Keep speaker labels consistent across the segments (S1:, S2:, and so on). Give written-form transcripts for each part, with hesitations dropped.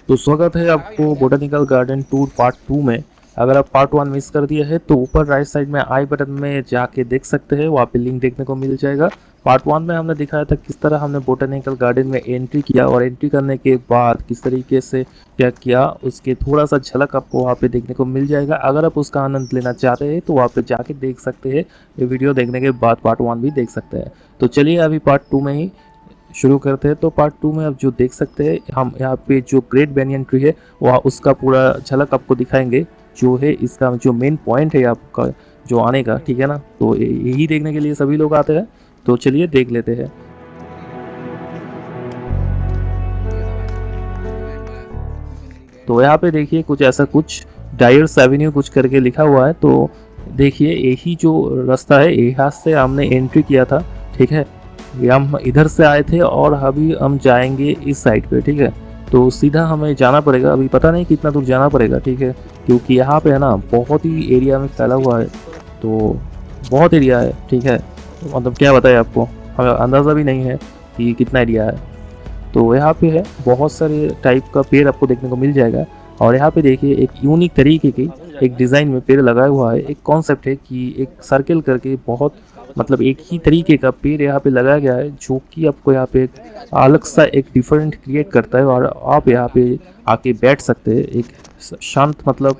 S1: तो स्वागत है आपको बोटैनिकल गार्डन टूर पार्ट 2 में। अगर आप पार्ट 1 मिस कर दिया है तो ऊपर राइट साइड में आई बटन में जाके देख सकते हैं, वहाँ पे लिंक देखने को मिल जाएगा। पार्ट 1 में हमने दिखाया था किस तरह हमने बोटैनिकल गार्डन में एंट्री किया और एंट्री करने के बाद किस तरीके से क्या किया, उसके थोड़ा सा झलक आपको वहाँ पे देखने को मिल जाएगा। अगर आप उसका आनंद लेना चाहते हैं तो वहाँ पे जाके देख सकते हैं। ये वीडियो देखने के बाद पार्ट 1 भी देख सकते हैं। तो चलिए अभी पार्ट 2 में ही शुरू करते हैं। तो पार्ट 2 में आप जो देख सकते हैं, हम यहाँ पे जो ग्रेट बैनियन ट्री है वह उसका पूरा झलक आपको दिखाएंगे, जो है इसका जो मेन पॉइंट है आपका जो आने का, ठीक है ना। तो यही देखने के लिए सभी लोग आते हैं। तो चलिए देख लेते हैं। तो यहाँ पे देखिए कुछ ऐसा कुछ डायर्स एवेन्यू कुछ करके लिखा हुआ है। तो देखिए यही जो रास्ता है, यहाँ से हमने एंट्री किया था, ठीक है। ये हम इधर से आए थे और अभी हम जाएंगे इस साइड पे, ठीक है। तो सीधा हमें जाना पड़ेगा, अभी पता नहीं कितना दूर जाना पड़ेगा, ठीक है, क्योंकि यहाँ पे है ना बहुत ही एरिया में फैला हुआ है। तो बहुत एरिया है, ठीक है। मतलब क्या बताए आपको, हमें अंदाज़ा भी नहीं है कि कितना एरिया है। तो यहाँ पे है बहुत सारे टाइप का पेड़ आपको देखने को मिल जाएगा। और यहाँ पे देखिए एक यूनिक तरीके की एक डिज़ाइन में पेड़ लगाया हुआ है। एक कॉन्सेप्ट है कि एक सर्कल करके बहुत मतलब एक ही तरीके का पेड़ यहाँ पे लगाया गया है, जो कि आपको यहाँ पे एक अलग सा एक डिफरेंट क्रिएट करता है। और आप यहाँ पे आके बैठ सकते हैं, एक शांत मतलब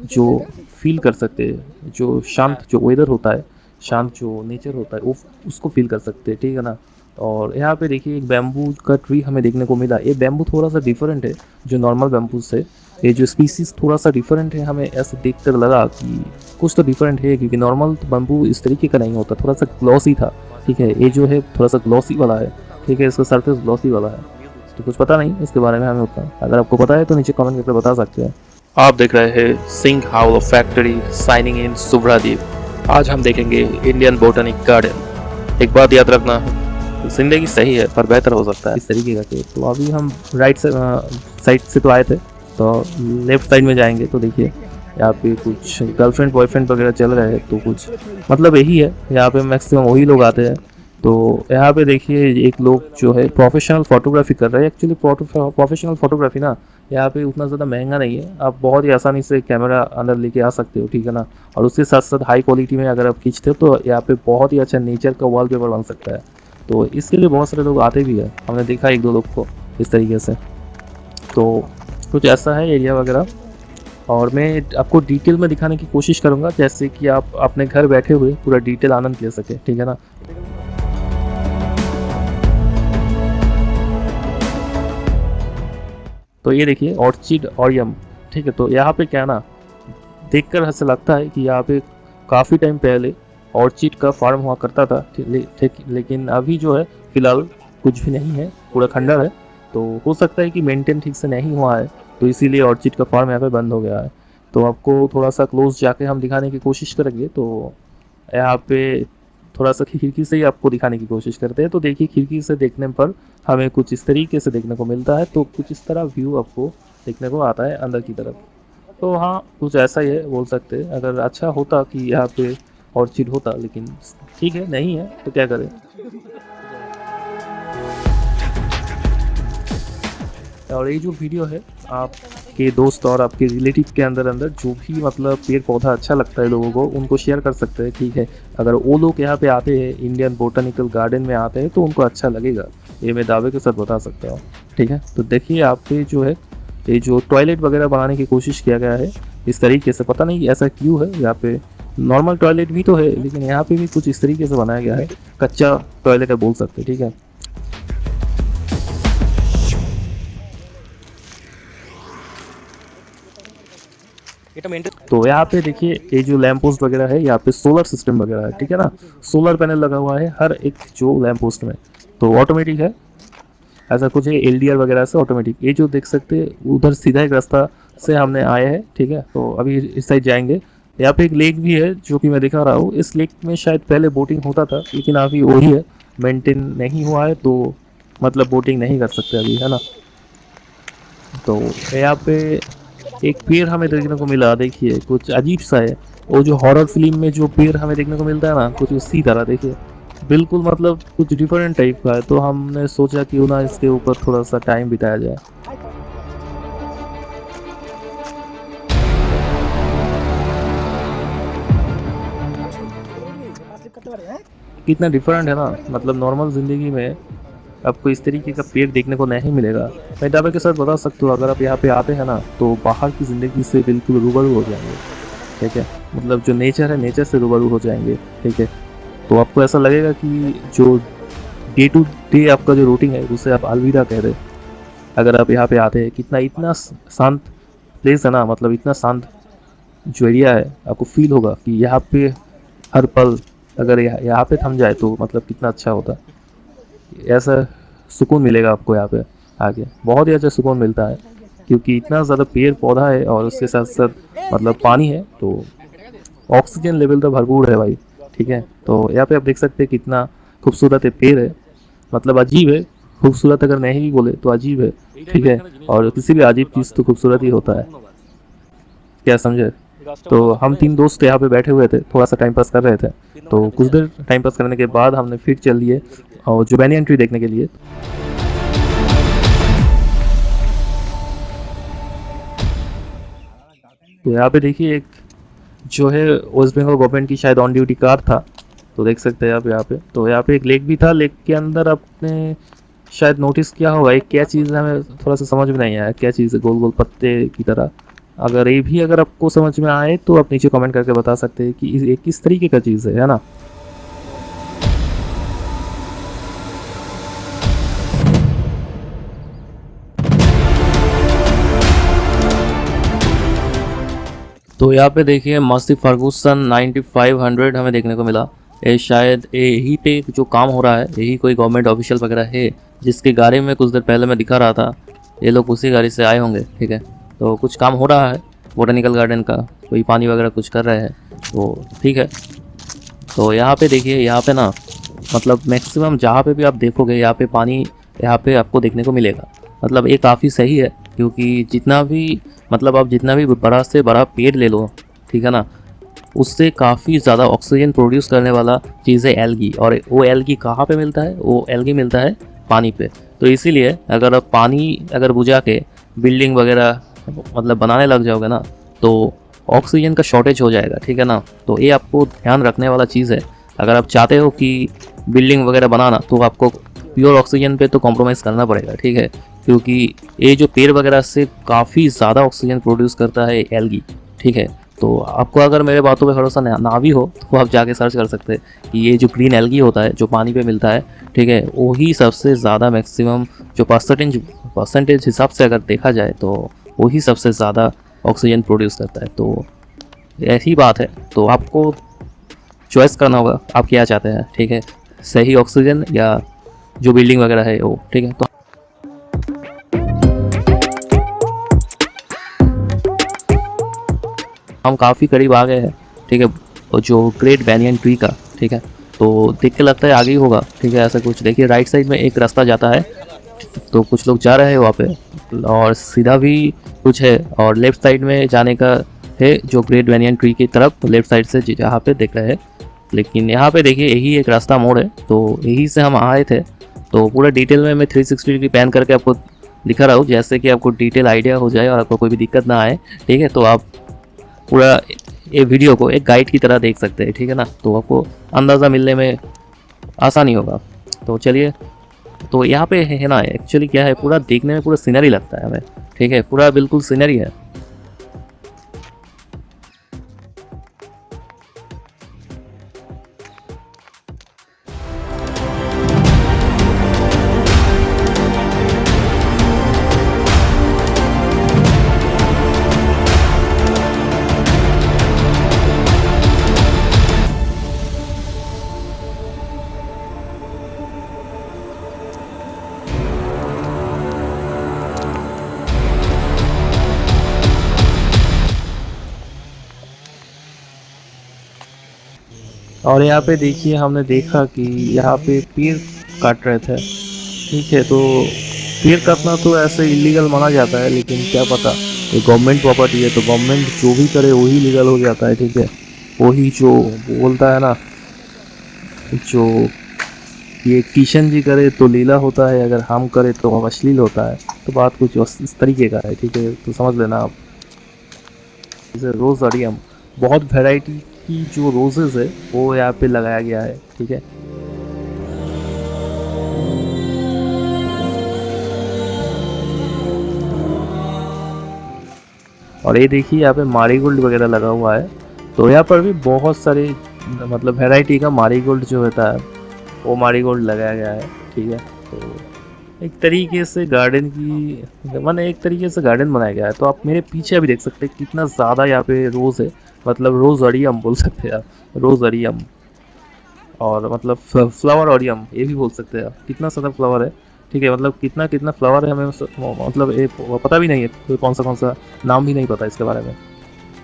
S1: जो फील कर सकते हैं, जो शांत जो वेदर होता है, शांत जो नेचर होता है, वो उसको फील कर सकते हैं, ठीक है ना। और यहाँ पे देखिए एक बैम्बू का ट्री हमें देखने को मिला। ये बैम्बू थोड़ा सा डिफरेंट है जो नॉर्मल बैम्बू से, ये जो स्पीसीज थोड़ा सा डिफरेंट है। हमें ऐसे देखकर लगा कि कुछ तो डिफरेंट है, क्योंकि नॉर्मल बैम्बू इस तरीके का नहीं होता, थोड़ा सा ग्लॉसी था, ठीक है। ये जो है थोड़ा सा ग्लॉसी वाला है, ठीक है, इसका सरफेस ग्लॉसी वाला है। तो कुछ पता नहीं इसके बारे में हमें उतना, अगर आपको पता है तो नीचे कमेंट करके बता सकते हैं। आप देख रहे हैं सिंह हाउल फैक्ट्री साइनिंग इन सुब्रादीप। आज हम देखेंगे इंडियन बोटनिक गार्डन। एक बात याद रखना, जिंदगी सही है पर बेहतर हो सकता है, इस तरीके का केक। तो अभी हम राइट साइड से तो आए थे, तो लेफ्ट साइड में जाएंगे। तो देखिए यहाँ पे कुछ गर्लफ्रेंड बॉयफ्रेंड वगैरह चल रहे हैं। तो कुछ मतलब यही है, यहाँ पे मैक्सिमम वही लोग आते हैं। तो यहाँ पे देखिए एक लोग जो है प्रोफेशनल फोटोग्राफी कर रहे हैं। एक्चुअली प्रोफेशनल फोटोग्राफी ना यहाँ पे उतना ज़्यादा महंगा नहीं है, आप बहुत ही आसानी से कैमरा अंदर लेके आ सकते हो, ठीक है ना। और उसके साथ साथ हाई क्वालिटी में अगर आप खींचते हो तो यहाँ पे बहुत ही अच्छा नेचर का वॉलपेपर बन सकता है। तो इसके लिए बहुत सारे लोग आते भी हैं, हमने देखा एक दो लोग को इस तरीके से। तो कुछ ऐसा है एरिया वगैरह, और मैं आपको डिटेल में दिखाने की कोशिश करूँगा, जैसे कि आप अपने घर बैठे हुए पूरा डिटेल आनंद ले सके, ठीक है ना। तो ये देखिए ऑर्चिड ऑरियम, ठीक है। तो यहाँ पे क्या ना, देखकर ऐसा लगता है कि यहाँ पे काफ़ी टाइम पहले ऑर्चिड का फार्म हुआ करता था, ठीक। लेकिन अभी जो है फिलहाल कुछ भी नहीं है, पूरा खंडर है। तो हो सकता है कि मेंटेन ठीक से नहीं हुआ है, तो इसीलिए ऑर्चिड का फार्म यहाँ पे बंद हो गया है। तो आपको थोड़ा सा क्लोज जाके हम दिखाने की कोशिश करेंगे। तो यहाँ पे थोड़ा सा खिड़की से ही आपको दिखाने की कोशिश करते हैं। तो देखिए खिड़की से देखने पर हमें कुछ इस तरीके से देखने को मिलता है। तो कुछ इस तरह व्यू आपको देखने को आता है अंदर की तरफ। तो हाँ, कुछ ऐसा ही है बोल सकते हैं। अगर अच्छा होता कि यहाँ पे ऑर्चिड होता, लेकिन ठीक है नहीं है तो क्या करें। और ये जो वीडियो है आपके दोस्त और आपके रिलेटिव के अंदर जो भी मतलब पेड़ पौधा अच्छा लगता है लोगों को, उनको शेयर कर सकते हैं, ठीक है। अगर वो लोग यहाँ पे आते हैं, इंडियन बोटनिकल गार्डन में आते हैं, तो उनको अच्छा लगेगा, ये मैं दावे के साथ बता सकता हूँ, ठीक है। तो देखिए आप पे जो है ये जो टॉयलेट वगैरह बनाने की कोशिश किया गया है इस तरीके से, पता नहीं ऐसा क्यों है। यहाँ पे नॉर्मल टॉयलेट भी तो है, लेकिन यहाँ पे भी कुछ इस तरीके से बनाया गया है, कच्चा टॉयलेट बोल सकते हैं, ठीक है। तो यहाँ पे देखिए ये जो लैंप पोस्ट वगैरह है, यहाँ पे सोलर सिस्टम वगैरह है, ठीक है ना। सोलर पैनल लगा हुआ है हर एक जो लैंप पोस्ट में। तो ऑटोमेटिक है, ऐसा कुछ है, एलडीआर वगैरह से ऑटोमेटिक। ये जो देख सकते हैं उधर सीधा एक रास्ता से हमने आए हैं, ठीक है। तो अभी इस साइड जाएंगे। यहाँ पे एक लेक भी है जो कि मैं दिखा रहा हूँ। इस लेक में शायद पहले बोटिंग होता था, लेकिन अभी वही है, मेंटेन नहीं हुआ है, तो मतलब बोटिंग नहीं कर सकते अभी, है ना। तो यहाँ पे एक पेड़ हमें देखने को मिला, देखिए कुछ अजीब सा है। वो जो हॉरर फिल्म में जो पेड़ हमें देखने को मिलता है ना, कुछ उसी तरह देखिए, बिल्कुल मतलब कुछ डिफरेंट टाइप का है। तो हमने सोचा क्यों ना इसके ऊपर थोड़ा सा टाइम बिताया जाए। कितना डिफरेंट है ना, मतलब नॉर्मल ज़िंदगी में आपको इस तरीके का पेड़ देखने को नहीं मिलेगा। मैं दावे के साथ बता सकता हूँ, अगर आप यहाँ पे आते हैं ना तो बाहर की ज़िंदगी से बिल्कुल रूबरू हो जाएंगे। ठीक है, मतलब जो नेचर है नेचर से रूबरू हो जाएंगे। ठीक है, तो आपको ऐसा लगेगा कि जो डे टू डे आपका जो रूटीन है उसे आप अलविदा कह रहे। अगर आप यहाँ पे आते हैं, कितना इतना शांत प्लेस है ना, मतलब इतना शांत जो एरिया है, आपको फील होगा कि यहाँ पे हर पल अगर यहाँ पे थम जाए तो मतलब कितना अच्छा होता। ऐसा सुकून मिलेगा आपको यहाँ पे आके, बहुत ही अच्छा सुकून मिलता है, क्योंकि इतना ज़्यादा पेड़ पौधा है और उसके साथ साथ मतलब पानी है, तो ऑक्सीजन लेवल तो भरपूर है भाई। ठीक है, तो यहाँ पे आप देख सकते हैं कितना खूबसूरत है पेड़ है, मतलब अजीब है, खूबसूरत अगर नहीं भी बोले तो अजीब है। ठीक है, और किसी भी अजीब चीज़ तो खूबसूरत ही होता है, क्या समझे। तो हम 3 दोस्त यहाँ पे बैठे हुए थे, थोड़ा सा टाइम पास कर रहे थे, तो कुछ देर टाइम पास करने के बाद हमने फिर चल लिए और जो बैनियन ट्री देखने के लिए। तो यहाँ पे देखिए एक जो है वेस्ट बंगाल गवर्नमेंट की शायद ऑन ड्यूटी कार था, तो देख सकते हैं आप यहाँ पे। तो यहाँ पे एक लेक भी था, लेक के अंदर आपने शायद नोटिस किया होगा एक क्या चीज़ है, हमें थोड़ा सा समझ में नहीं आया क्या चीज़ है, गोल गोल पत्ते की तरह। अगर ये भी अगर आपको समझ में आए तो आप नीचे कमेंट करके बता सकते हैं कि ये किस तरीके का चीज़ है ना। तो यहाँ पे देखिए मस्ती फर्गूसन 9500 हमें देखने को मिला। ये शायद यही पे जो काम हो रहा है, यही कोई गवर्नमेंट ऑफिशियल वगैरह है, जिसके गाड़ी में कुछ देर पहले मैं दिखा रहा था, ये लोग उसी गाड़ी से आए होंगे। ठीक है, तो कुछ काम हो रहा है बोटेनिकल गार्डन का, कोई पानी वगैरह कुछ कर रहे हैं, तो ठीक है। तो यहाँ पे देखिए, यहाँ पे ना मतलब मैक्सिमम जहाँ पे भी आप देखोगे यहाँ पे पानी यहाँ पे आपको देखने को मिलेगा। मतलब ये काफ़ी सही है, क्योंकि जितना भी मतलब आप जितना भी बड़ा से बड़ा पेड़ ले लो, ठीक है ना, उससे काफ़ी ज़्यादा ऑक्सीजन प्रोड्यूस करने वाला चीज़ है एल्गी। और वो एल्गी कहाँ पे मिलता है? वो एल्गी मिलता है पानी पे। तो इसीलिए अगर आप पानी अगर बुझा के बिल्डिंग वगैरह मतलब बनाने लग जाओगे ना, तो ऑक्सीजन का शॉर्टेज हो जाएगा। ठीक है ना, तो ये आपको ध्यान रखने वाला चीज़ है। अगर आप चाहते हो कि बिल्डिंग वगैरह बनाना, तो आपको प्योर ऑक्सीजन पे तो कॉम्प्रोमाइज़ करना पड़ेगा। ठीक है, क्योंकि ये जो पेड़ वगैरह से काफ़ी ज़्यादा ऑक्सीजन प्रोड्यूस करता है एल्गी। ठीक है, तो आपको अगर मेरे बातों पे भरोसा ना भी हो तो आप जाके सर्च कर सकते हैं कि ये जो ग्रीन एल्गी होता है जो पानी पे मिलता है, ठीक है, वही सबसे ज़्यादा मैक्सिमम जो परसेंटेज हिसाब से अगर देखा जाए तो वही सबसे ज़्यादा ऑक्सीजन प्रोड्यूस करता है। तो ऐसी बात है, तो आपको चॉइस करना होगा आप क्या चाहते हैं। ठीक है, सही ऑक्सीजन या जो बिल्डिंग वगैरह है वो। ठीक है, तो हम काफ़ी करीब आ गए हैं। ठीक है, और जो ग्रेट बैनियन ट्री का, ठीक है, तो देख के लगता है आगे ही होगा। ठीक है, ऐसा कुछ देखिए राइट साइड में एक रास्ता जाता है, तो कुछ लोग जा रहे हैं वहाँ पे, और सीधा भी कुछ है, और लेफ्ट साइड में जाने का है जो ग्रेट बैनियन ट्री की तरफ लेफ्ट साइड से जहाँ पे देख रहे हैं। लेकिन यहाँ पे देखिए यही एक रास्ता मोड़ है, तो यही से हम आए थे। तो पूरा डिटेल में मैं 360 डिग्री पैन करके आपको दिखा रहा हूँ, जैसे कि आपको डिटेल आइडिया हो जाए और आपको कोई भी दिक्कत ना आए। ठीक है, तो आप पूरा ये वीडियो को एक गाइड की तरह देख सकते हैं। ठीक है ना, तो आपको अंदाज़ा मिलने में आसानी होगा। तो चलिए, तो यहाँ पे है ना, एक्चुअली क्या है, पूरा देखने में पूरा सीनरी लगता है हमें। ठीक है, पूरा बिल्कुल सीनरी है। और यहाँ पे देखिए हमने देखा कि यहाँ पे पेड़ काट रहे थे। ठीक है, तो पेड़ काटना तो ऐसे इलीगल माना जाता है, लेकिन क्या पता ये गवर्नमेंट प्रॉपर्टी है, तो गवर्नमेंट जो भी करे वही लीगल हो जाता है। ठीक है, वही जो बोलता है ना, जो ये किशन जी करे तो लीला होता है, अगर हम करे तो अश्लील होता है। तो बात कुछ इस तरीके का है। ठीक है, तो समझ लेना आप। जैसे रोज़ अरियम बहुत वैरायटी की जो रोजेस है वो यहाँ पे लगाया गया है, ठीक है। और ये देखिए यहाँ पे मारीगोल्ड वगैरह लगा हुआ है। तो यहाँ पर भी बहुत सारे मतलब वैरायटी का मारीगोल्ड जो होता है वो मारीगोल्ड लगाया गया है, ठीक है। तो एक तरीके से गार्डन की मैंने एक तरीके से गार्डन बनाया गया है। तो आप मेरे पीछे अभी देख सकते हैं कितना ज़्यादा यहाँ पे रोज़ है, मतलब रोज़ अरियम बोल सकते हैं आप, रोज़ अरियम। और मतलब फ्लावर ऑडियम ये भी बोल सकते हैं आप, कितना सारा फ्लावर है, ठीक है। मतलब कितना कितना फ्लावर है हमें मतलब ये पता भी नहीं है, तो कौन सा नाम भी नहीं पता इसके बारे में,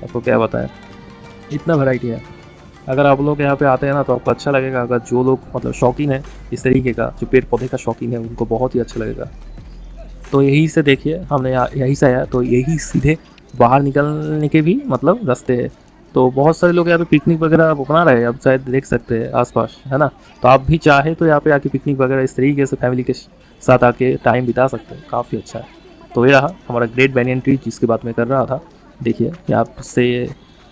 S1: आपको क्या बताएं, इतना वैरायटी है। अगर आप लोग यहाँ पे आते हैं ना तो आपको अच्छा लगेगा। अगर जो लोग मतलब शौकीन है इस तरीके का, जो पेड़ पौधे का शौकीन है, उनको बहुत ही अच्छा लगेगा। तो यही से देखिए हमने यहीं से आया, तो यही सीधे बाहर निकलने के भी मतलब रास्ते है। तो बहुत सारे लोग यहाँ पे पिकनिक वगैरह बना रहे हैं, आप शायद देख सकते हैं आसपास, है ना। तो आप भी चाहे तो यहाँ पे आके पिकनिक वगैरह इस तरीके से फैमिली के साथ आके टाइम बिता सकते हैं, काफ़ी अच्छा है। तो ये रहा हमारा ग्रेट बैनियन ट्री जिसकी बात मैं कर रहा था। देखिए यहाँ से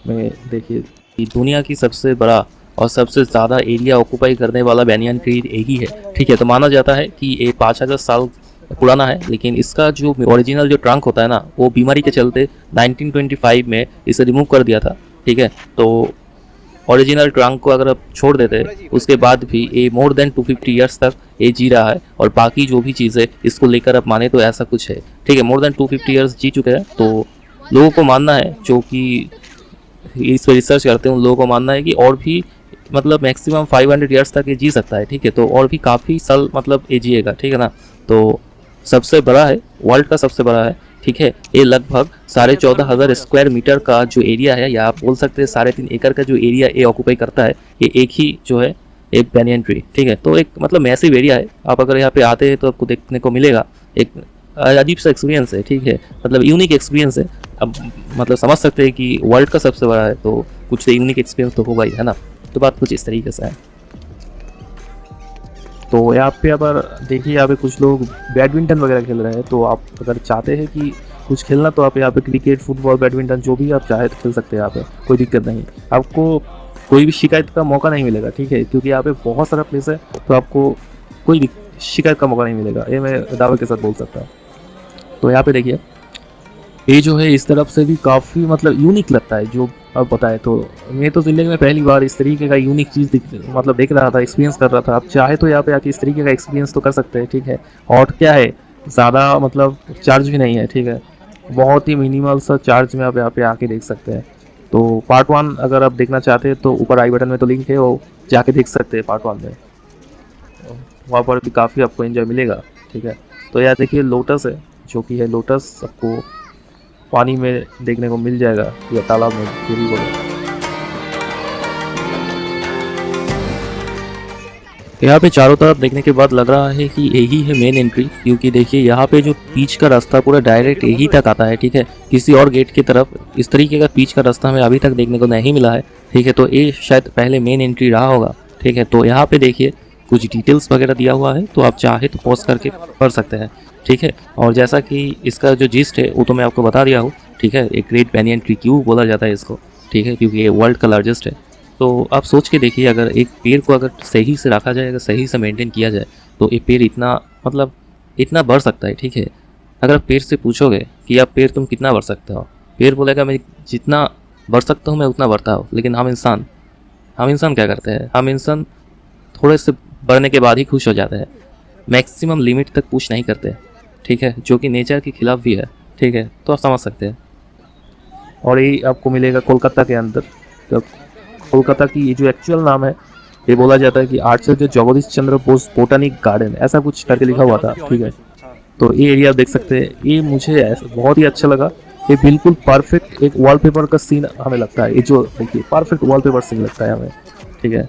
S1: मैं देखिए कि दुनिया की सबसे बड़ा और सबसे ज़्यादा एरिया ऑक्यूपाई करने वाला बैनियन ट्री यही है, ठीक है। तो माना जाता है कि ये 5,000 साल पुराना है, लेकिन इसका जो ओरिजिनल जो ट्रंक होता है ना, वो बीमारी के चलते 1925 में इसे रिमूव कर दिया था, ठीक है। तो ओरिजिनल ट्रंक को अगर आप छोड़ देते उसके बाद भी ये मोर देन 250 ईयर्स तक ये जी रहा है। और बाकी जो भी चीज़ें इसको लेकर आप माने तो ऐसा कुछ है, ठीक है। मोर देन 250 ईयर्स जी चुके हैं। तो लोगों को मानना है, जो कि इस पर रिसर्च करते हैं, उन लोगों को मानना है कि और भी मतलब मैक्सिमम 500 ईयर्स तक ये जी सकता है, ठीक है। तो और भी काफ़ी साल मतलब ये जिएगा, ठीक है ना। तो सबसे बड़ा है, वर्ल्ड का सबसे बड़ा है, ठीक है। ये लगभग 14,500 स्क्वायर मीटर का जो एरिया है, या आप बोल सकते हैं 3.5 एकड़ का जो एरिया ये ऑक्यूपाई करता है, ये एक ही जो है एक बैनियन ट्री, ठीक है। तो एक मतलब मैसिव एरिया है। आप अगर यहाँ पे आते हैं तो आपको देखने को मिलेगा एक अजीब सा एक्सपीरियंस है, ठीक है। मतलब यूनिक एक्सपीरियंस है। अब मतलब समझ सकते हैं कि वर्ल्ड का सबसे बड़ा है तो कुछ यूनिक एक्सपीरियंस तो होगा ही, है ना। तो बात कुछ इस तरीके से है। तो यहाँ पे अगर देखिए यहाँ पे कुछ लोग बैडमिंटन वगैरह खेल रहे हैं। तो आप अगर चाहते हैं कि कुछ खेलना तो आप यहाँ पे क्रिकेट, फुटबॉल, बैडमिंटन जो भी आप चाहे तो खेल सकते हैं यहाँ पे, कोई दिक्कत नहीं। आपको कोई भी शिकायत का मौका नहीं मिलेगा, ठीक है, क्योंकि यहाँ पे बहुत सारा प्लेस है। तो आपको कोई भी शिकायत का मौका नहीं मिलेगा, ये मैं दावे के साथ बोल सकता हूँ। तो यहाँ पे देखिए ये जो है इस तरफ से भी काफ़ी मतलब यूनिक लगता है। जो अब बताए तो मैं तो ज़िंदगी में पहली बार इस तरीके का यूनिक चीज़ मतलब देख रहा था, एक्सपीरियंस कर रहा था। आप चाहे तो यहाँ पे आके इस तरीके का एक्सपीरियंस तो कर सकते हैं, ठीक है। और क्या है, ज़्यादा मतलब चार्ज भी नहीं है, ठीक है। बहुत ही मिनिमल सा चार्ज में आप यहाँ पे आके देख सकते हैं। तो पार्ट 1 अगर आप देखना चाहते हैं तो ऊपर आई बटन में तो लिंक है, वो जाके देख सकते हैं पार्ट 1 में। वहाँ पर भी काफ़ी आपको एंजॉय मिलेगा, ठीक है। तो यहाँ देखिए लोटस है, जो कि है लोटस आपको पानी में देखने को मिल जाएगा, या तालाब में, जो भी बोले। यहाँ पे चारों तरफ देखने के बाद लग रहा है कि यही है मेन एंट्री, क्योंकि देखिए यहाँ पे जो पीच का रास्ता पूरा डायरेक्ट यही तक आता है, ठीक है। किसी और गेट की तरफ इस तरीके का पीच का रास्ता हमें अभी तक देखने को नहीं मिला है, ठीक है। तो ये शायद पहले मेन एंट्री रहा होगा, ठीक है। तो यहाँ पे देखिए कुछ डिटेल्स वगैरह दिया हुआ है, तो आप चाहे तो पॉज करके पढ़ सकते हैं, ठीक है। और जैसा कि इसका जो जिस्ट है वो तो मैं आपको बता दिया हूँ, ठीक है। एक ग्रेट बैनियन ट्री क्यों बोला जाता है इसको, ठीक है, क्योंकि ये वर्ल्ड का लार्जेस्ट है। तो आप सोच के देखिए, अगर एक पेड़ को अगर सही से रखा जाए, अगर सही से मेंटेन किया जाए, तो ये पेड़ इतना मतलब इतना बढ़ सकता है, ठीक है। अगर आप पेड़ से पूछोगे कि आप पेड़ तुम कितना बढ़ सकते हो, पेड़ बोलेगा मैं जितना बढ़ सकता हूँ मैं उतना बढ़ता हूँ। लेकिन हम इंसान क्या करते हैं, हम इंसान थोड़े से बढ़ने के बाद ही खुश हो जाते हैं, मैक्सिमम लिमिट तक पुश नहीं करते, ठीक है, जो कि नेचर के खिलाफ भी है, ठीक है। तो आप समझ सकते हैं। और ये आपको मिलेगा कोलकाता के अंदर। तो कोलकाता की ये जो एक्चुअल नाम है, ये बोला जाता है कि आचार्य जगदीश चंद्र बोस बोटानिक गार्डन, ऐसा कुछ करके लिखा हुआ था, ठीक है। तो ये एरिया देख सकते हैं, ये मुझे बहुत ही अच्छा लगा। ये बिल्कुल परफेक्ट एक वॉलपेपर का सीन हमें लगता है। ये जो देखिए परफेक्ट वॉलपेपर सीन लगता है हमें, ठीक है।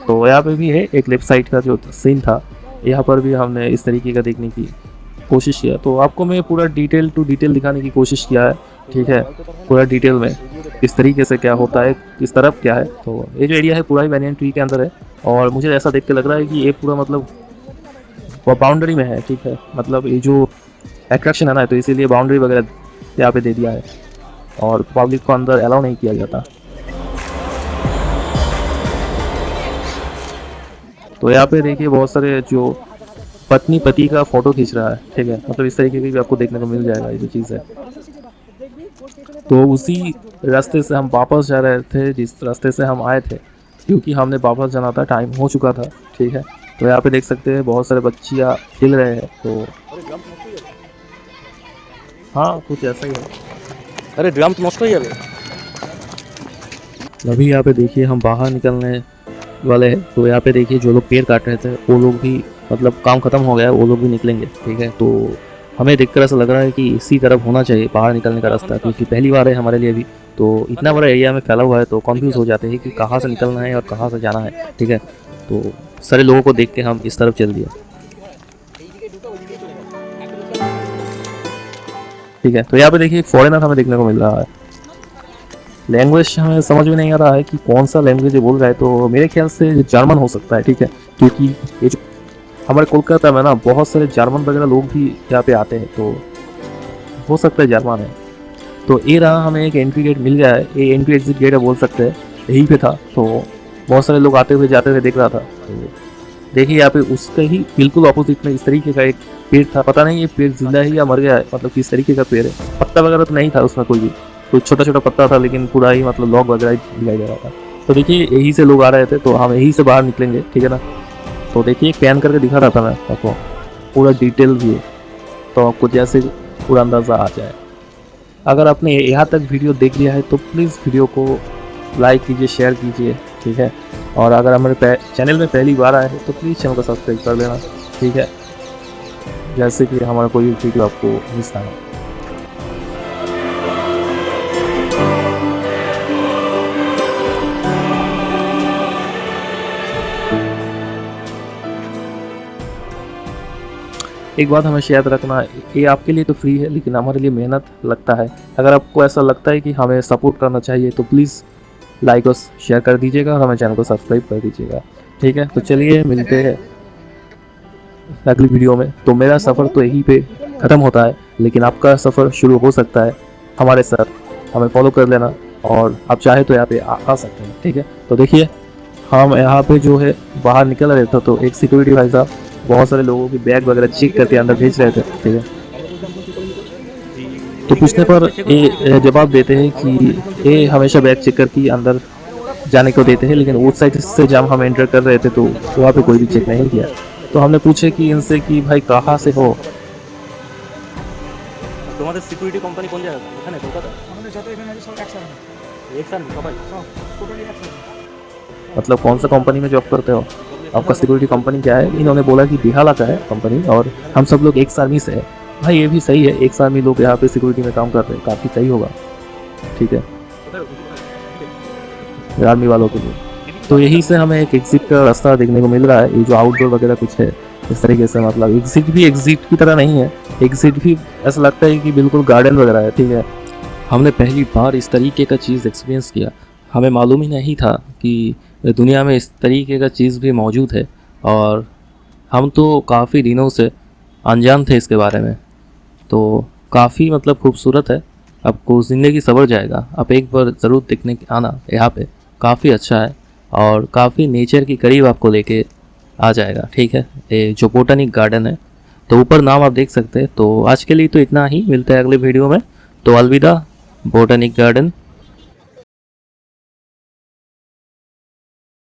S1: तो यहाँ पे भी है एक लेफ्ट साइड का जो सीन था, यहाँ पर भी हमने इस तरीके का देखने की कोशिश किया। तो आपको मैं पूरा डिटेल टू डिटेल दिखाने की कोशिश किया है, ठीक है, पूरा डिटेल में इस तरीके से क्या होता है, किस तरफ क्या है। तो ये जो एरिया है पूरा ही बैनियन ट्री के अंदर है। और मुझे ऐसा देख के लग रहा है कि ये पूरा मतलब बाउंड्री में है, ठीक है। मतलब ये जो अट्रैक्शन है ना, तो इसीलिए बाउंड्री वगैरह यहाँ पे दे दिया है और पब्लिक को अंदर अलाउ नहीं किया जाता। तो यहाँ पे देखिए बहुत सारे जो पत्नी पति का फोटो खींच रहा है, ठीक है, मतलब इस तरीके की भी आपको देखने को मिल जाएगा ये जो चीज़ है। तो उसी रास्ते से हम वापस जा रहे थे जिस रास्ते से हम आए थे, क्योंकि हमने वापस जाना था, टाइम हो चुका था, ठीक है। तो यहाँ पे देख सकते हैं बहुत सारे बच्चियाँ खेल रहे हैं, तो हाँ कुछ ऐसा ही है।
S2: अरे ड्राम तो नष्ट हो जाए।
S1: अभी यहाँ पे देखिए हम बाहर निकलने वाले हैं, तो यहाँ पे देखिए जो लोग पेड़ काट रहे थे वो लोग भी, मतलब काम खत्म हो गया है, वो लोग भी निकलेंगे, ठीक है। तो हमें देखकर ऐसा लग रहा है कि इसी तरफ होना चाहिए बाहर निकलने का रास्ता, क्योंकि पहली बार है हमारे लिए भी, तो इतना बड़ा एरिया में फैला हुआ है तो कन्फ्यूज़ हो जाते हैं कि कहाँ से निकलना है और कहाँ से जाना है, ठीक है। तो सारे लोगों को देख के हम इस तरफ चल दिए, ठीक है। तो यहाँ पे देखिए एक फॉरेनर हमें देखने को मिल रहा है। लैंग्वेज हमें समझ में नहीं आ रहा है कि कौन सा लैंग्वेज बोल रहा है, तो मेरे ख्याल से जर्मन हो सकता है, ठीक है, क्योंकि ये जो हमारे कोलकाता में ना बहुत सारे जर्मन वगैरह लोग भी यहाँ पे आते हैं, तो हो सकता है जर्मन है। तो ये रहा, हमें एक एंट्री गेट मिल गया है, ये एंट्री एग्जिट गेट है बोल सकते हैं, यहीं पे था। तो बहुत सारे लोग आते हुए जाते हुए देख रहा था। तो देखिए यहाँ पे उसके ही बिल्कुल ऑपोजिट में इस तरीके का एक पेड़ था, पता नहीं ये पेड़ जिंदा है या मर गया है, मतलब किस तरीके का पेड़ है। पत्ता वगैरह तो नहीं था उसमें कोई भी, कुछ छोटा छोटा पत्ता था, लेकिन पूरा ही मतलब लॉग वगैरह ही दिखाई दे रहा था। तो देखिए यहीं से लोग आ रहे थे, तो हम यहीं से बाहर निकलेंगे, ठीक है ना। तो देखिए पैन करके दिखा रहा था मैं आपको पूरा डिटेल व्यू, तो आपको जैसे पूरा अंदाज़ा आ जाए। अगर आपने यहाँ तक वीडियो देख लिया है तो प्लीज़ वीडियो को लाइक कीजिए, शेयर कीजिए, ठीक है। और अगर हमारे चैनल में पहली बार आए हैं तो प्लीज़ चैनल को सब्सक्राइब कर लेना, ठीक है, जैसे कि हमारा कोई भी वीडियो आपको मिस ना हो। एक बात हमेशा याद रखना, ये आपके लिए तो फ्री है लेकिन हमारे लिए मेहनत लगता है। अगर आपको ऐसा लगता है कि हमें सपोर्ट करना चाहिए तो प्लीज़ लाइक और शेयर कर दीजिएगा और हमें चैनल को सब्सक्राइब कर दीजिएगा, ठीक है। तो चलिए मिलते हैं अगली वीडियो में। तो मेरा सफ़र तो यहीं पे ख़त्म होता है, लेकिन आपका सफ़र शुरू हो सकता है हमारे साथ, हमें फॉलो कर लेना और आप चाहे तो यहाँ पे आ सकते हैं, ठीक है। तो देखिए हम यहाँ पे जो है बाहर निकल रहे थे, तो एक सिक्योरिटी भाई साहब बहुत सारे लोगों की बैग वगैरह चेक करके अंदर भेज रहे थे, ठीक है। तो पूछने पर ये जवाब देते हैं कि ये हमेशा बैग चेक करके अंदर जाने को देते हैं, लेकिन उस साइड से जब हम एंटर कर रहे थे तो वहाँ पे कोई भी चेक नहीं किया। तो हमने पूछे कि इनसे कि भाई कहाँ से हो।
S2: তোমাদের সিকিউরিটি কোম্পানি কোন জায়গা? এখানে কলকাতা?
S3: আমাদের যত এখানে আছে সব একসাথে
S2: এক সাথে সবাই
S3: সব টোটালি একসাথে।
S1: मतलब कौन सा कंपनी में जॉब करते हो, आपका सिक्योरिटी कंपनी क्या है? इन्होंने बोला कि बिहाला का है कंपनी और हम सब लोग एक्स आर्मी से है। भाई ये भी सही है, एक्स आर्मी लोग यहाँ पे सिक्योरिटी में काम कर रहे हैं, काफ़ी सही होगा, ठीक है, आर्मी वालों के लिए। तो यहीं से हमें एक एग्जिट का रास्ता देखने को मिल रहा है, ये जो आउटडोर वगैरह कुछ है इस तरीके से, मतलब एग्जिट भी एग्जिट की तरह नहीं है, एग्जिट भी ऐसा लगता है कि बिल्कुल गार्डन वगैरह है, ठीक है। हमने पहली बार इस तरीके का चीज़ एक्सपीरियंस किया, हमें मालूम ही नहीं था कि दुनिया में इस तरीके का चीज़ भी मौजूद है, और हम तो काफ़ी दिनों से अनजान थे इसके बारे में। तो काफ़ी मतलब खूबसूरत है, आपको ज़िंदगी सवर जाएगा, आप एक बार ज़रूर देखने आना यहाँ पे, काफ़ी अच्छा है और काफ़ी नेचर के करीब आपको लेके आ जाएगा, ठीक है। ये जो बोटनिक गार्डन है, तो ऊपर नाम आप देख सकते हैं। तो आज के लिए तो इतना ही, मिलता है अगले वीडियो में, तो अलविदा बोटनिक गार्डन।